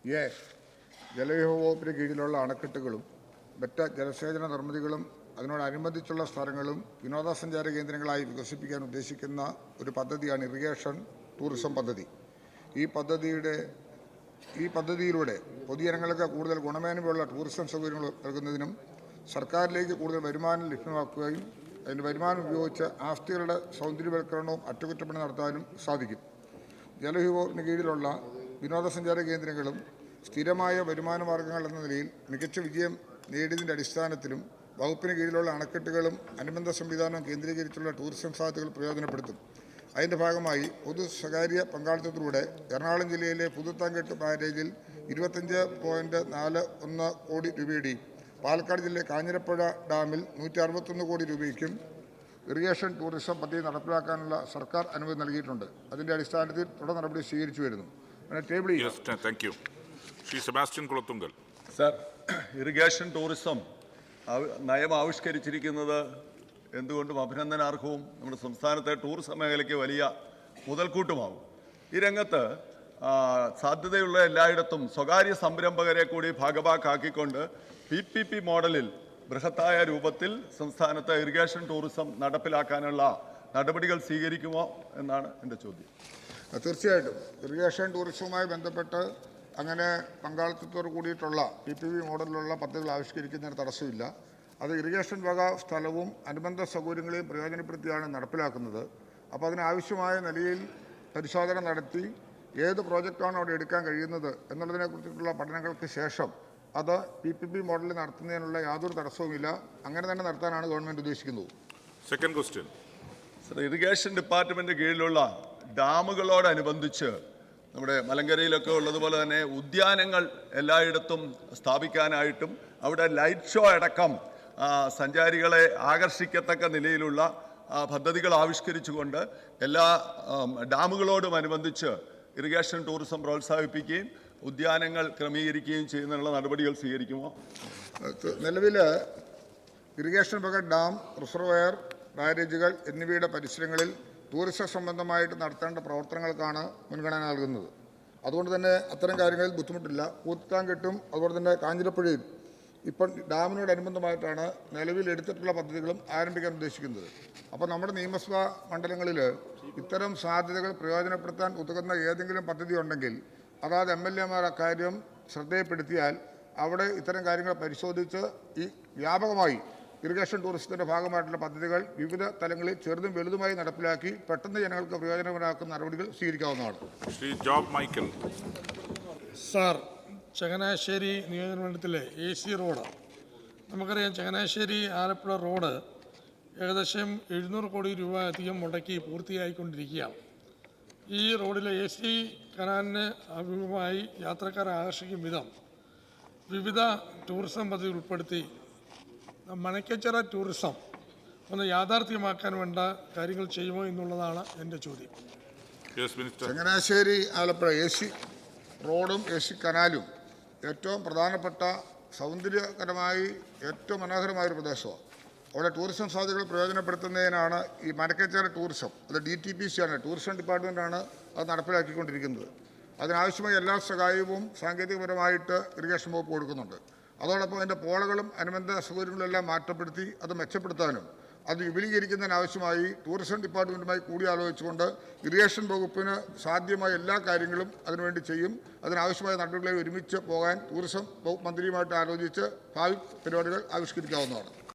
A. ജലവിഭവ വകുപ്പിന് കീഴിലുള്ള അണക്കെട്ടുകളും മറ്റ് ജലസേചന നിർമ്മിതികളും അതിനോടനുബന്ധിച്ചുള്ള സ്ഥലങ്ങളും വിനോദസഞ്ചാര കേന്ദ്രങ്ങളായി വികസിപ്പിക്കാൻ ഉദ്ദേശിക്കുന്ന ഒരു പദ്ധതിയാണ് ഇറിഗേഷൻ ടൂറിസം പദ്ധതി. ഈ പദ്ധതിയിലൂടെ പൊതുജനങ്ങൾക്ക് കൂടുതൽ ഗുണമേന്മയുള്ള ടൂറിസം സൗകര്യങ്ങൾ നൽകുന്നതിനും സർക്കാരിലേക്ക് കൂടുതൽ വരുമാനം ലഭ്യമാക്കുകയും അതിൻ്റെ വരുമാനം ഉപയോഗിച്ച് ആസ്തികളുടെ സൗന്ദര്യവൽക്കരണവും അറ്റകുറ്റപ്പണി നടത്താനും സാധിക്കും. ജലവിഭവത്തിന് കീഴിലുള്ള വിനോദസഞ്ചാര കേന്ദ്രങ്ങളും സ്ഥിരമായ വരുമാന മാർഗങ്ങൾ എന്ന നിലയിൽ മികച്ച വിജയം നേടിയതിൻ്റെ അടിസ്ഥാനത്തിലും വകുപ്പിന് കീഴിലുള്ള അണക്കെട്ടുകളും അനുബന്ധ സംവിധാനവും കേന്ദ്രീകരിച്ചുള്ള ടൂറിസം സാധ്യതകൾ പ്രയോജനപ്പെടുത്തും. അതിൻ്റെ ഭാഗമായി പൊതു സ്വകാര്യ പങ്കാളിത്തത്തിലൂടെ എറണാകുളം ജില്ലയിലെ പുതുത്താൻകെട്ട് ബാരേജിൽ 25.41 കോടി രൂപയുടെയും പാലക്കാട് ജില്ലയിലെ കാഞ്ഞിരപ്പുഴ ഡാമിൽ 161 കോടി രൂപയ്ക്കും ഇറിഗേഷൻ ടൂറിസം പദ്ധതി നടപ്പിലാക്കാനുള്ള സർക്കാർ അനുമതി നൽകിയിട്ടുണ്ട്. അതിൻ്റെ അടിസ്ഥാനത്തിൽ തുടർ നടപടി സ്വീകരിച്ചു വരുന്നു. സർ, ഇറിഗേഷൻ ടൂറിസം നയം ആവിഷ്കരിച്ചിരിക്കുന്നത് എന്തുകൊണ്ടും അഭിനന്ദനാർഹവും നമ്മുടെ സംസ്ഥാനത്തെ ടൂറിസം മേഖലയ്ക്ക് വലിയ മുതൽക്കൂട്ടുമാകും. ഈ രംഗത്ത് സാധ്യതയുള്ള എല്ലായിടത്തും സ്വകാര്യ സംരംഭകരെ കൂടി ഭാഗഭാക്കാക്കിക്കൊണ്ട് PPP മോഡലിൽ ബൃഹത്തായ രൂപത്തിൽ സംസ്ഥാനത്ത് ഇറിഗേഷൻ ടൂറിസം നടപ്പിലാക്കാനുള്ള നടപടികൾ സ്വീകരിക്കുമോ എന്നാണ് എൻ്റെ ചോദ്യം. തീർച്ചയായിട്ടും ഇറിഗേഷൻ ടൂറിസവുമായി ബന്ധപ്പെട്ട് അങ്ങനെ പങ്കാളിത്തത്തോട് കൂടിയിട്ടുള്ള PPP മോഡലിലുള്ള പദ്ധതികൾ ആവിഷ്കരിക്കുന്നതിന് തടസ്സമില്ല. അത് ഇറിഗേഷൻ വക സ്ഥലവും അനുബന്ധ സൗകര്യങ്ങളെയും പ്രയോജനപ്പെടുത്തിയാണ് നടപ്പിലാക്കുന്നത്. അപ്പോൾ അതിനാവശ്യമായ നിലയിൽ പരിശോധന നടത്തി ഏത് പ്രോജക്റ്റാണ് അവിടെ എടുക്കാൻ കഴിയുന്നത് എന്നുള്ളതിനെക്കുറിച്ചിട്ടുള്ള പഠനങ്ങൾക്ക് ശേഷം അത് PPP മോഡലിൽ നടത്തുന്നതിനുള്ള യാതൊരു തടസ്സവുമില്ല. അങ്ങനെ തന്നെ നടത്താനാണ് ഗവൺമെൻറ് ഉദ്ദേശിക്കുന്നത്. Second question. Sir, irrigation department കീഴിലുള്ള ഡാമുകളോടനുബന്ധിച്ച് നമ്മുടെ മലങ്കരയിലൊക്കെ ഉള്ളതുപോലെ തന്നെ ഉദ്യാനങ്ങൾ എല്ലായിടത്തും സ്ഥാപിക്കാനായിട്ടും അവിടെ ലൈറ്റ് ഷോ അടക്കം സഞ്ചാരികളെ ആകർഷിക്കത്തക്ക നിലയിലുള്ള പദ്ധതികൾ ആവിഷ്കരിച്ചുകൊണ്ട് എല്ലാ ഡാമുകളോടും അനുബന്ധിച്ച് ഇറിഗേഷൻ ടൂറിസം പ്രോത്സാഹിപ്പിക്കുകയും ഉദ്യാനങ്ങൾ ക്രമീകരിക്കുകയും ചെയ്യുന്നതിനുള്ള നടപടികൾ സ്വീകരിക്കുമോ? നിലവിൽ ഇറിഗേഷൻ വക ഡാം, റിസർവയർ, ബാരേജുകൾ എന്നിവയുടെ പരിസരങ്ങളിൽ ടൂറിസം സംബന്ധമായിട്ട് നടത്തേണ്ട പ്രവർത്തനങ്ങൾക്കാണ് മുൻഗണന നൽകുന്നത്. അതുകൊണ്ട് തന്നെ അത്തരം കാര്യങ്ങളിൽ ബുദ്ധിമുട്ടില്ല. കൂത്താൻകെട്ടും അതുപോലെ തന്നെ കാഞ്ഞിരപ്പുഴയും ഇപ്പം ഡാമിനോടനുബന്ധമായിട്ടാണ് നിലവിൽ എടുത്തിട്ടുള്ള പദ്ധതികളും ആരംഭിക്കാൻ ഉദ്ദേശിക്കുന്നത്. അപ്പോൾ നമ്മുടെ നിയമസഭാ മണ്ഡലങ്ങളിൽ ഇത്തരം സാധ്യതകൾ പ്രയോജനപ്പെടുത്താൻ ഉതകുന്ന ഏതെങ്കിലും പദ്ധതി ഉണ്ടെങ്കിൽ അതായത് MLA മാർ അക്കാര്യം ശ്രദ്ധയിൽപ്പെടുത്തിയാൽ അവിടെ ഇത്തരം കാര്യങ്ങൾ പരിശോധിച്ച് ഈ വ്യാപകമായി ഇറിഗേഷൻ ടൂറിസത്തിൻ്റെ ഭാഗമായിട്ടുള്ള പദ്ധതികൾ വിവിധ തലങ്ങളിൽ ചെറുതും വലുതുമായി നടപ്പിലാക്കി പെട്ടെന്ന് ജനങ്ങൾക്ക് പ്രയോജനകരമാക്കുന്ന നടപടികൾ സ്വീകരിക്കാവുന്നതാണ്. ശ്രീ ജോബ് മൈക്കൽ. സാർ, ചങ്ങനാശ്ശേരി നിയോജകമണ്ഡലത്തിലെ AC റോഡ് നമുക്കറിയാം. ചങ്ങനാശ്ശേരി ആലപ്പുഴ റോഡ് ഏകദേശം 700 കോടി രൂപ അധികം മുടക്കി പൂർത്തിയായിക്കൊണ്ടിരിക്കുകയാണ്. ഈ റോഡിലെ AC കനാലിന് അഭിമുഖമായി യാത്രക്കാരെ ആകർഷിക്കും വിധം വിവിധ ടൂറിസം പദ്ധതി ഉൾപ്പെടുത്തി മണക്കച്ചിറ ടൂറിസം ഒന്ന് യാഥാർത്ഥ്യമാക്കാൻ വേണ്ട കാര്യങ്ങൾ ചെയ്യുമോ എന്നുള്ളതാണ് എൻ്റെ ചോദ്യം. ചങ്ങനാശ്ശേരി ആലപ്പുഴ AC റോഡും AC കനാലും ഏറ്റവും പ്രധാനപ്പെട്ട സൗന്ദര്യകരമായി ഏറ്റവും മനോഹരമായൊരു പ്രദേശമാണ്. അവിടെ ടൂറിസം സാധ്യതകൾ പ്രയോജനപ്പെടുത്തുന്നതിനാണ് ഈ മണക്കച്ചിറ ടൂറിസം, അത് DTPC ആണ്, ടൂറിസം ഡിപ്പാർട്ട്മെൻറ്റാണ് അത് നടപ്പിലാക്കിക്കൊണ്ടിരിക്കുന്നത്. അതിനാവശ്യമായ എല്ലാ സഹായവും സാങ്കേതികപരമായിട്ട് ഇറിഗേഷൻ വകുപ്പ് കൊടുക്കുന്നുണ്ട്. അതോടൊപ്പം അതിൻ്റെ പോളകളും അനുബന്ധ സൗകര്യങ്ങളെല്ലാം മാറ്റപ്പെടുത്തി അത് മെച്ചപ്പെടുത്താനും അത് വിപുലീകരിക്കുന്നതിനാവശ്യമായി ടൂറിസം ഡിപ്പാർട്ട്മെൻറ്റുമായി കൂടിയാലോചിച്ചുകൊണ്ട് ഇറിഗേഷൻ വകുപ്പിന് സാധ്യമായ എല്ലാ കാര്യങ്ങളും അതിനുവേണ്ടി ചെയ്യും. അതിനാവശ്യമായ നടപടികളെ ഒരുമിച്ച് പോകാൻ ടൂറിസം വകുപ്പ് മന്ത്രിയുമായിട്ട് ആലോചിച്ച് ഭാവി പരിപാടികൾ ആവിഷ്കരിക്കാവുന്നതാണ്.